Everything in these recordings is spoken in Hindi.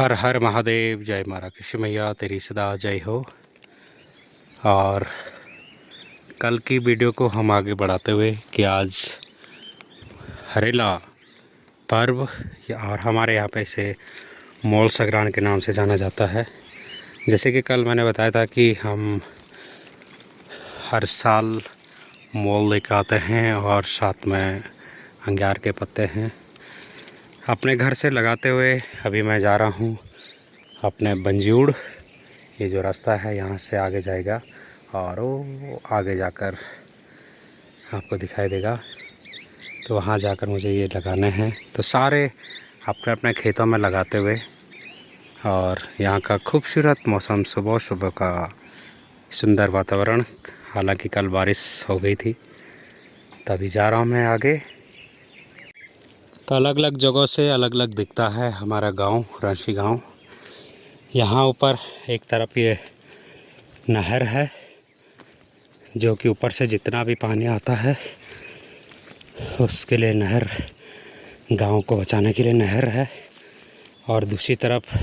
हर हर महादेव। जय मारा कृष्ण मैया तेरी सदा जय हो। और कल की वीडियो को हम आगे बढ़ाते हुए कि आज हरेला पर्व और हमारे यहाँ पे इसे मोल संक्रांत के नाम से जाना जाता है। जैसे कि कल मैंने बताया था कि हम हर साल मोल लेकर आते हैं और साथ में अंगार के पत्ते हैं अपने घर से लगाते हुए अभी मैं जा रहा हूँ अपने बंजूड़। ये जो रास्ता है यहाँ से आगे जाएगा और वो आगे जाकर आपको दिखाई देगा, तो वहाँ जाकर मुझे ये लगाने हैं। तो सारे अपने अपने खेतों में लगाते हुए और यहाँ का खूबसूरत मौसम, सुबह सुबह का सुंदर वातावरण। हालांकि कल बारिश हो गई थी, तभी जा रहा हूँ मैं आगे। तो अलग अलग जगहों से अलग अलग दिखता है हमारा गांव, रांची गांव। यहाँ ऊपर एक तरफ ये नहर है जो कि ऊपर से जितना भी पानी आता है उसके लिए नहर, गांव को बचाने के लिए नहर है। और दूसरी तरफ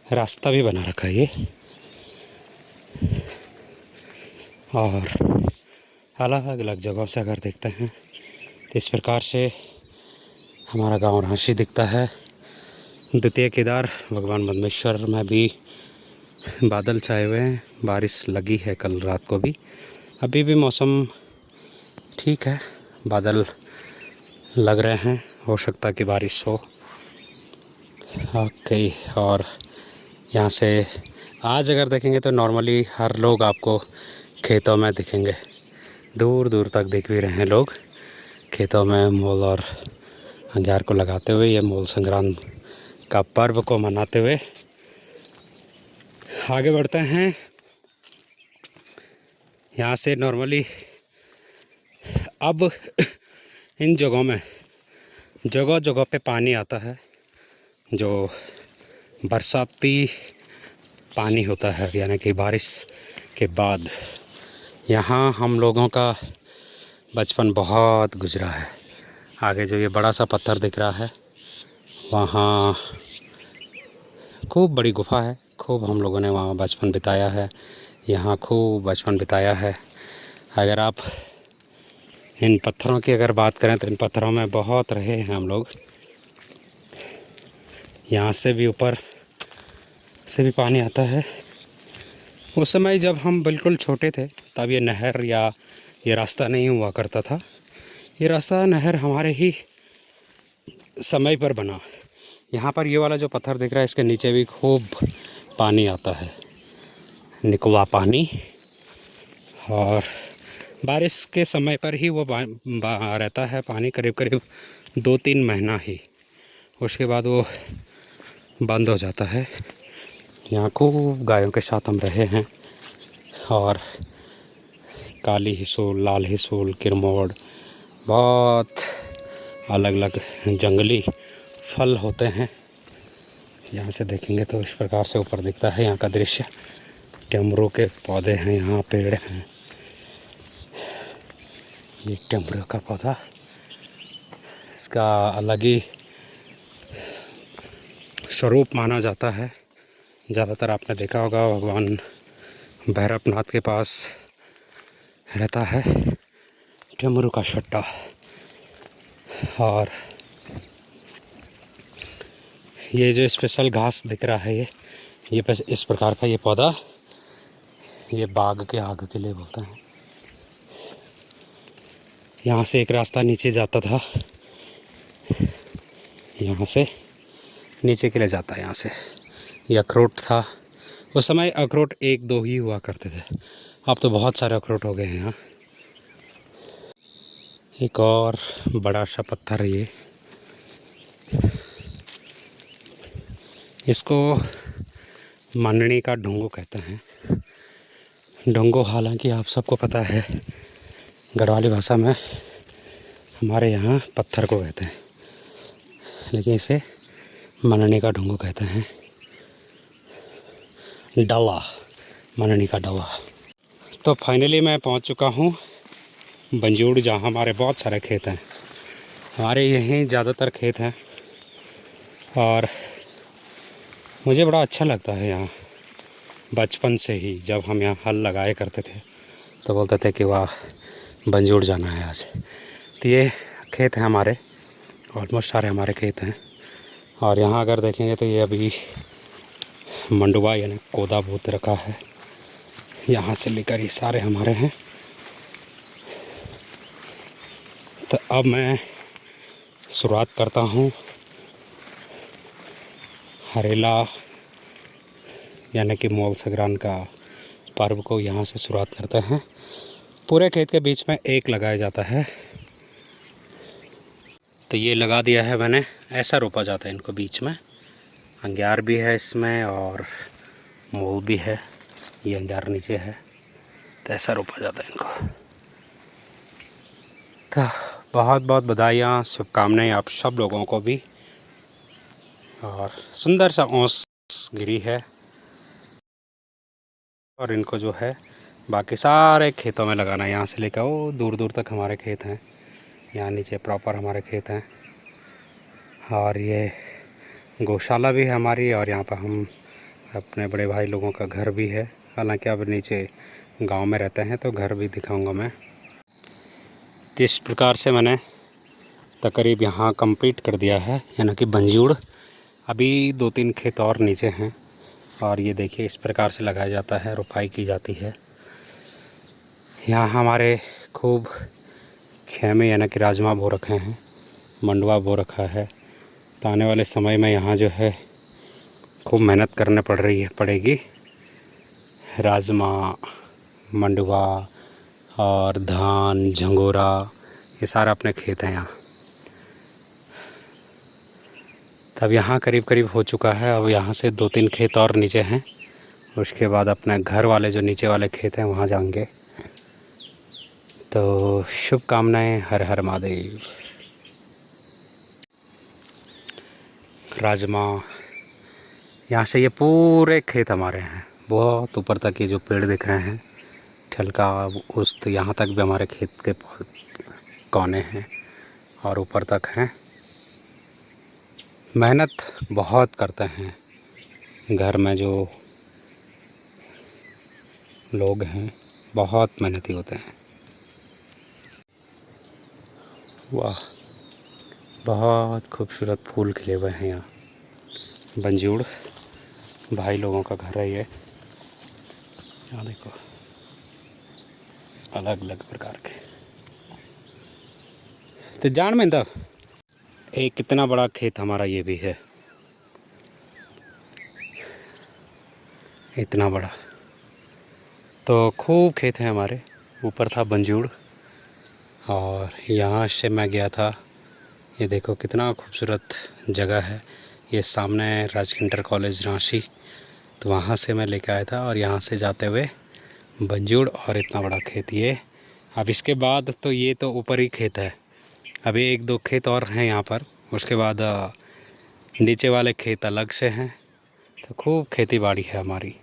रास्ता भी बना रखा है ये। और अलग अलग जगहों से अगर देखते हैं तो इस प्रकार से हमारा गांव रांची दिखता है। द्वितीय केदार भगवान बद्मेश्वर में भी बादल छाए हुए हैं, बारिश लगी है कल रात को भी। अभी भी मौसम ठीक है, बादल लग रहे हैं, हो सकता है कि बारिश हो। ओके। और यहाँ से आज अगर देखेंगे तो नॉर्मली हर लोग आपको खेतों में दिखेंगे, दूर दूर तक दिख भी रहे हैं लोग खेतों में मोल और अंगार को लगाते हुए, ये मोल संक्रांत का पर्व को मनाते हुए आगे बढ़ते हैं। यहाँ से नॉर्मली अब इन जगहों में जगह जगह पे पानी आता है, जो बरसाती पानी होता है, यानी कि बारिश के बाद। यहाँ हम लोगों का बचपन बहुत गुजरा है। आगे जो ये बड़ा सा पत्थर दिख रहा है, वहाँ खूब बड़ी गुफा है, खूब हम लोगों ने वहाँ बचपन बिताया है, यहाँ खूब बचपन बिताया है। अगर आप इन पत्थरों की अगर बात करें तो इन पत्थरों में बहुत रहे हैं हम लोग। यहाँ से भी ऊपर से भी पानी आता है। उस समय जब हम बिल्कुल छोटे थे तब ये नहर या ये रास्ता नहीं हुआ करता था। ये रास्ता नहर हमारे ही समय पर बना। यहाँ पर ये वाला जो पत्थर दिख रहा है, इसके नीचे भी खूब पानी आता है, निकला पानी। और बारिश के समय पर ही वो रहता है पानी, करीब करीब 2-3 महीना ही, उसके बाद वो बंद हो जाता है। यहाँ खूब गायों के साथ हम रहे हैं और काली हिसूल, लाल हिसूल, किरमोड़, बहुत अलग अलग जंगली फल होते हैं। यहाँ से देखेंगे तो इस प्रकार से ऊपर दिखता है यहाँ का दृश्य। टेमरू के पौधे हैं, यहाँ पेड़ हैं। ये टेमरू का पौधा, इसका अलग ही स्वरूप माना जाता है। ज़्यादातर आपने देखा होगा भगवान भैरवनाथ के पास रहता है टेमरू का छट्टा। और ये जो स्पेशल घास दिख रहा है, ये इस प्रकार का ये पौधा, ये बाघ के आग के लिए बोलते हैं। यहाँ से एक रास्ता नीचे जाता था, यहाँ से नीचे के लिए जाता है। यहाँ से ये अखरोट था, उस समय अखरोट 1-2 ही हुआ करते थे, अब तो बहुत सारे अखरोट हो गए हैं यहाँ। एक और बड़ा सा पत्थर है ये, इसको माननी का ढोंगो कहते हैं। ढोंगो हालांकि आप सबको पता है गढ़वाली भाषा में हमारे यहाँ पत्थर को कहते हैं, लेकिन इसे माननी का ढोंगो कहते हैं। डला, माननी का डला। तो फाइनली मैं पहुँच चुका हूँ बंजूड़, जहाँ हमारे बहुत सारे खेत हैं। हमारे यहीं ज़्यादातर खेत हैं और मुझे बड़ा अच्छा लगता है यहाँ। बचपन से ही जब हम यहाँ हल लगाए करते थे तो बोलते थे कि वाह बंजूड़ जाना है आज। तो ये खेत हैं हमारे, ऑलमोस्ट सारे हमारे खेत हैं। और यहाँ अगर देखेंगे तो ये अभी मंडुवा यानी कोदा बोत रखा है। यहाँ से लेकर ये सारे हमारे हैं। तो अब मैं शुरुआत करता हूँ हरेला यानी कि मोल संक्रांत का पर्व को यहाँ से शुरुआत करते हैं। पूरे खेत के बीच में एक लगाया जाता है। तो ये लगा दिया है मैंने, ऐसा रोपा जाता है इनको बीच में। अंग्यार भी है इसमें और मूल भी है, ये अंग्यार नीचे है, तो ऐसा रोपा जाता है इनको। तो बहुत बहुत बधाइयाँ, शुभकामनाएं आप सब लोगों को भी। और सुंदर सा ओस गिरी है और इनको जो है बाकी सारे खेतों में लगाना है। यहाँ से लेकर वो दूर दूर तक हमारे खेत हैं, यहाँ नीचे प्रॉपर हमारे खेत हैं। और ये गौशाला भी है हमारी, और यहाँ पर हम अपने बड़े भाई लोगों का घर भी है। हालांकि अब नीचे गांव में रहते हैं तो घर भी दिखाऊंगा मैं। जिस प्रकार से मैंने तकरीब यहाँ कंप्लीट कर दिया है यानी कि बंजूड़, अभी 2-3 खेत और नीचे हैं। और ये देखिए इस प्रकार से लगाया जाता है, रुपाई की जाती है। यहाँ हमारे खूब खेमे यानी कि राजमा बो रखे हैं, मंडुवा बो रखा है। तो आने वाले समय में यहाँ जो है खूब मेहनत करने पड़ेगी। राजमा, मंडुवा और धान, झंगोरा, ये सारा अपने खेत हैं यहाँ। तब यहाँ करीब करीब हो चुका है। अब यहाँ से 2-3 खेत और नीचे हैं, उसके बाद अपने घर वाले जो नीचे वाले खेत हैं वहाँ जाएंगे। तो शुभकामनाएं, हर हर महादेव। राजमा, यहाँ से ये पूरे खेत हमारे हैं, बहुत ऊपर तक ये जो पेड़ दिख रहे हैं ठलका उस यहाँ तक भी हमारे खेत के कोने हैं और ऊपर तक हैं। मेहनत बहुत करते हैं घर में जो लोग हैं, बहुत मेहनती होते हैं। वाह, बहुत खूबसूरत फूल खिले हुए हैं यहाँ। बंजूड़ भाई लोगों का घर है ये। यहाँ देखो अलग अलग प्रकार के। तो जान में तक एक कितना बड़ा खेत हमारा ये भी है, इतना बड़ा। तो खूब खेत हैं हमारे। ऊपर था बंजूड़ और यहाँ से मैं गया था। ये देखो कितना खूबसूरत जगह है। ये सामने राजकीय इंटर कॉलेज रांची, तो वहाँ से मैं लेकर आया था। और यहाँ से जाते हुए बंजूड़ और इतना बड़ा खेत ये। अब इसके बाद तो ये तो ऊपर ही खेत है, अभी 1-2 खेत और हैं यहाँ पर। उसके बाद नीचे वाले खेत अलग से हैं। तो खूब खेती बाड़ी है हमारी।